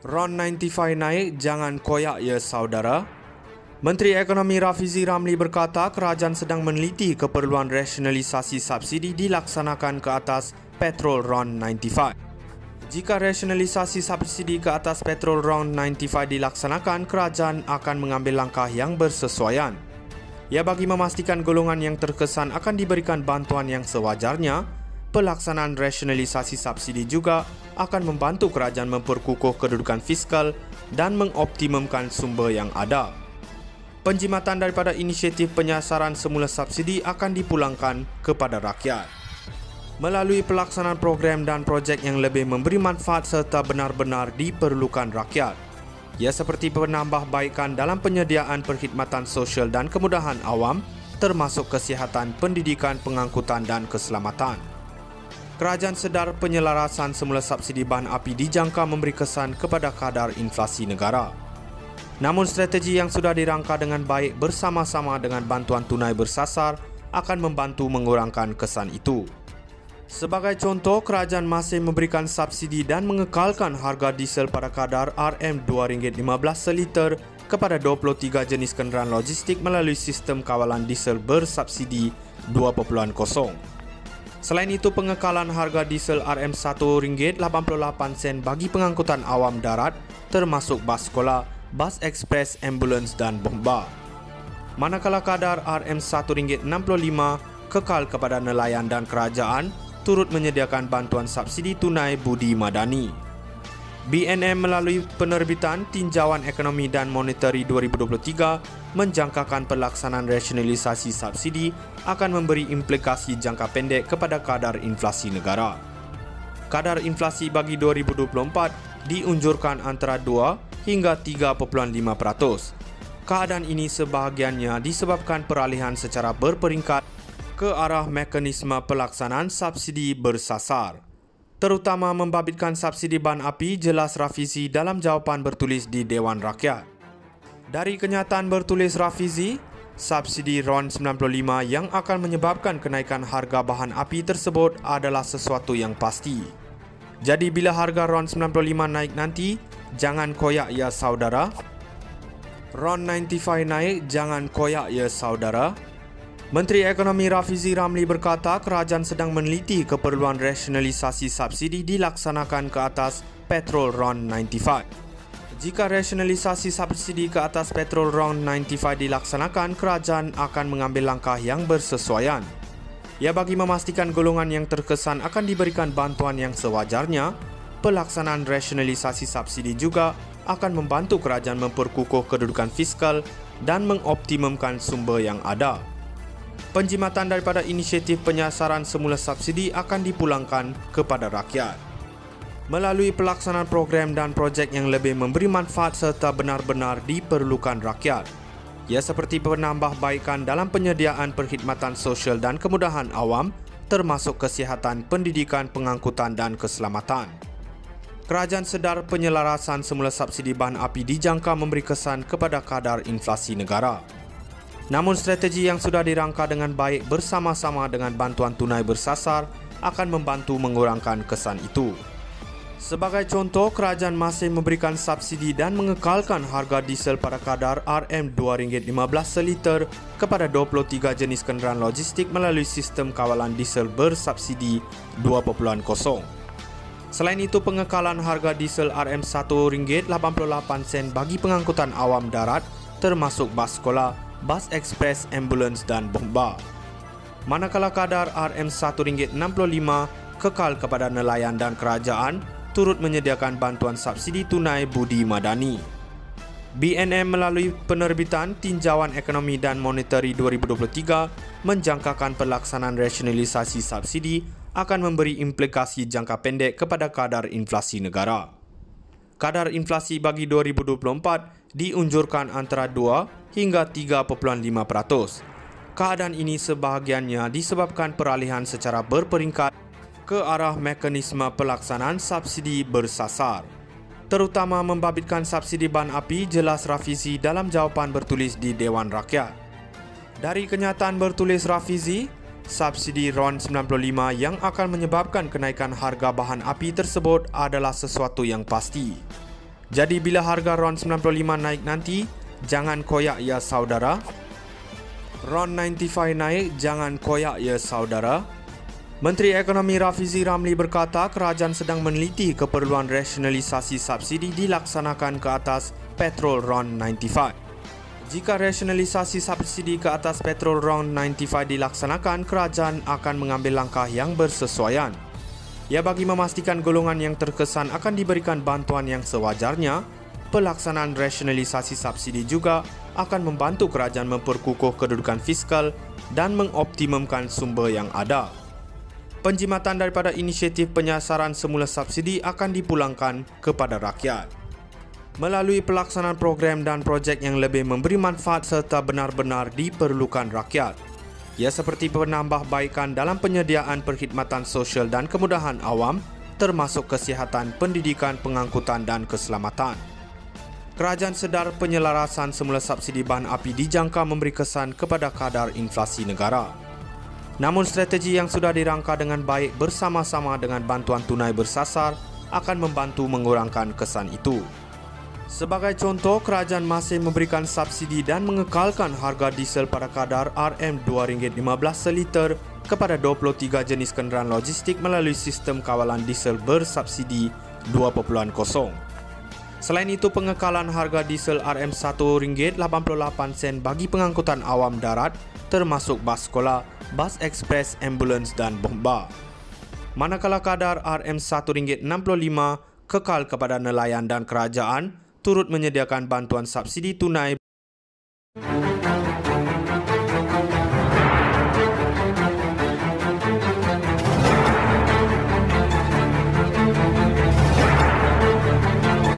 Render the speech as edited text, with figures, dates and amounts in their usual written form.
RON 95 naik, jangan koyak ya saudara. Menteri Ekonomi Rafizi Ramli berkata kerajaan sedang meneliti keperluan rasionalisasi subsidi dilaksanakan ke atas petrol RON 95. Jika rasionalisasi subsidi ke atas petrol RON 95 dilaksanakan, kerajaan akan mengambil langkah yang bersesuaian. Ia bagi memastikan golongan yang terkesan akan diberikan bantuan yang sewajarnya, pelaksanaan rasionalisasi subsidi juga akan membantu kerajaan memperkukuh kedudukan fiskal dan mengoptimumkan sumber yang ada. Penjimatan daripada inisiatif penyasaran semula subsidi akan dipulangkan kepada rakyat. Melalui pelaksanaan program dan projek yang lebih memberi manfaat serta benar-benar diperlukan rakyat. Ia seperti penambahbaikan dalam penyediaan perkhidmatan sosial dan kemudahan awam, termasuk kesihatan, pendidikan, pengangkutan dan keselamatan. Kerajaan sedar penyelarasan semula subsidi bahan api dijangka memberi kesan kepada kadar inflasi negara. Namun strategi yang sudah dirangka dengan baik bersama-sama dengan bantuan tunai bersasar akan membantu mengurangkan kesan itu. Sebagai contoh, kerajaan masih memberikan subsidi dan mengekalkan harga diesel pada kadar RM2.15 seliter kepada 23 jenis kenderaan logistik melalui sistem kawalan diesel bersubsidi 2.0. Selain itu, pengekalan harga diesel RM1.88 bagi pengangkutan awam darat termasuk bas sekolah, bas ekspres, ambulans dan bomba. Manakala kadar RM1.65 kekal kepada nelayan dan kerajaan turut menyediakan bantuan subsidi tunai budi madani. BNM melalui penerbitan Tinjauan Ekonomi dan Monetary 2023 menjangkakan pelaksanaan rasionalisasi subsidi akan memberi implikasi jangka pendek kepada kadar inflasi negara. Kadar inflasi bagi 2024 diunjurkan antara 2 hingga 3.5%. Keadaan ini sebahagiannya disebabkan peralihan secara berperingkat ke arah mekanisme pelaksanaan subsidi bersasar, terutama membabitkan subsidi bahan api, jelas Rafizi dalam jawapan bertulis di Dewan Rakyat. Dari kenyataan bertulis Rafizi, subsidi RON 95 yang akan menyebabkan kenaikan harga bahan api tersebut adalah sesuatu yang pasti. Jadi bila harga RON 95 naik nanti, jangan koyak ya saudara. RON 95 naik, jangan koyak ya saudara. Menteri Ekonomi Rafizi Ramli berkata kerajaan sedang meneliti keperluan rasionalisasi subsidi dilaksanakan ke atas petrol RON 95. Jika rasionalisasi subsidi ke atas petrol RON 95 dilaksanakan, kerajaan akan mengambil langkah yang bersesuaian. Ia bagi memastikan golongan yang terkesan akan diberikan bantuan yang sewajarnya, pelaksanaan rasionalisasi subsidi juga akan membantu kerajaan memperkukuh kedudukan fiskal dan mengoptimumkan sumber yang ada. Penjimatan daripada inisiatif penyasaran semula subsidi akan dipulangkan kepada rakyat. Melalui pelaksanaan program dan projek yang lebih memberi manfaat serta benar-benar diperlukan rakyat. Ia seperti penambahbaikan dalam penyediaan perkhidmatan sosial dan kemudahan awam, termasuk kesihatan, pendidikan, pengangkutan dan keselamatan. Kerajaan sedar penyelarasan semula subsidi bahan api dijangka memberi kesan kepada kadar inflasi negara. Namun strategi yang sudah dirangka dengan baik bersama-sama dengan bantuan tunai bersasar akan membantu mengurangkan kesan itu. Sebagai contoh, kerajaan masih memberikan subsidi dan mengekalkan harga diesel pada kadar RM2.15 seliter kepada 23 jenis kenderaan logistik melalui sistem kawalan diesel bersubsidi 2.0. Selain itu, pengekalan harga diesel RM1.88 bagi pengangkutan awam darat termasuk bas sekolah, bas ekspres, ambulans dan bomba. Manakala kadar RM1.65 kekal kepada nelayan dan kerajaan turut menyediakan bantuan subsidi tunai budi madani. BNM melalui penerbitan Tinjauan Ekonomi dan Monetary 2023 menjangkakan pelaksanaan rasionalisasi subsidi akan memberi implikasi jangka pendek kepada kadar inflasi negara. Kadar inflasi bagi 2024 diunjurkan antara 2 hingga 3.5%. Keadaan ini sebahagiannya disebabkan peralihan secara berperingkat ke arah mekanisme pelaksanaan subsidi bersasar, terutama membabitkan subsidi bahan api, jelas Rafizi dalam jawapan bertulis di Dewan Rakyat. Dari kenyataan bertulis Rafizi, subsidi RON 95 yang akan menyebabkan kenaikan harga bahan api tersebut adalah sesuatu yang pasti. Jadi bila harga RON 95 naik nanti, jangan koyak ya saudara. RON 95 naik, jangan koyak ya saudara. Menteri Ekonomi Rafizi Ramli berkata kerajaan sedang meneliti keperluan rasionalisasi subsidi dilaksanakan ke atas petrol RON 95. Jika rasionalisasi subsidi ke atas petrol RON 95 dilaksanakan, kerajaan akan mengambil langkah yang bersesuaian. Ia bagi memastikan golongan yang terkesan akan diberikan bantuan yang sewajarnya, pelaksanaan rasionalisasi subsidi juga akan membantu kerajaan memperkukuh kedudukan fiskal dan mengoptimumkan sumber yang ada. Penjimatan daripada inisiatif penyasaran semula subsidi akan dipulangkan kepada rakyat. Melalui pelaksanaan program dan projek yang lebih memberi manfaat serta benar-benar diperlukan rakyat. Ia seperti penambahbaikan dalam penyediaan perkhidmatan sosial dan kemudahan awam, termasuk kesihatan, pendidikan, pengangkutan dan keselamatan. Kerajaan sedar penyelarasan semula subsidi bahan api dijangka memberi kesan kepada kadar inflasi negara. Namun strategi yang sudah dirangka dengan baik bersama-sama dengan bantuan tunai bersasar akan membantu mengurangkan kesan itu. Sebagai contoh, kerajaan masih memberikan subsidi dan mengekalkan harga diesel pada kadar RM2.15 seliter kepada 23 jenis kenderaan logistik melalui sistem kawalan diesel bersubsidi 2.0. Selain itu, pengekalan harga diesel RM1.88 bagi pengangkutan awam darat termasuk bas sekolah, bas ekspres, ambulans dan bomba. Manakala kadar RM1.65 kekal kepada nelayan dan kerajaan turut menyediakan bantuan subsidi tunai.